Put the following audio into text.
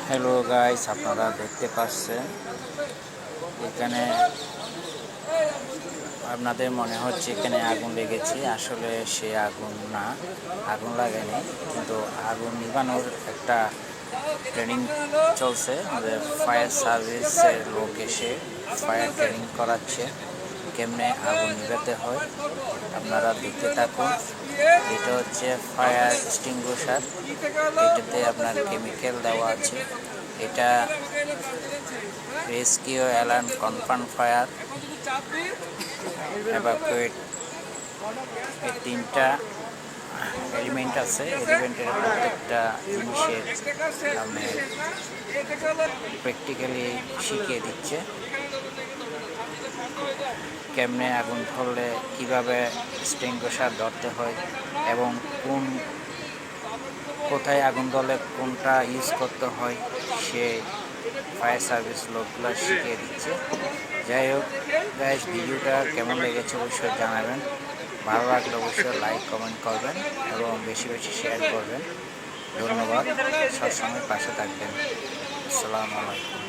Hello guys, আপনারা দেখতে পাচ্ছেন এখানে আপনাদের মনে হচ্ছে এখানে আগুন লেগেছে। আসলে সে আগুন না, আগুন লাগেনি, কিন্তু আগুন নিভানোর একটা ট্রেনিং চলছে। আমাদের ফায়ার সার্ভিসের লোক এসে ফায়ার ট্রেনিং করাচ্ছে কেমনে আগুন নিভাতে হয়। আপনারা দেখতে থাকুন। এটা হচ্ছে ফায়ার এক্সটিংগুইশার, এটাতে আপনার কেমিক্যাল দেওয়া আছে। এটা রেস্কিউ অ্যালার্ম, কনফার্ম ফায়ার, এভাকুয়েট, এই তিনটা এলিমেন্ট আছে। এলিমেন্টের প্রত্যেকটা জিনিসের আমি প্র্যাকটিক্যালি শিখিয়ে দিচ্ছে কেমনে আগুন ধরলে কীভাবে এক্সটিংগুইশার ধরতে হয় এবং কোথায় আগুন ধরলে কোনটা ইউজ করতে হয়, সে ফায়ার সার্ভিস লোকগুলো শিখিয়ে দিচ্ছে। যাই হোক গাইস, ভিডিওটা কেমন লেগেছে অবশ্যই জানাবেন। ভালো লাগলে অবশ্যই লাইক কমেন্ট করবেন এবং বেশি বেশি শেয়ার করবেন। ধন্যবাদ, সবসময় পাশে থাকবেন। আসসালামু আলাইকুম।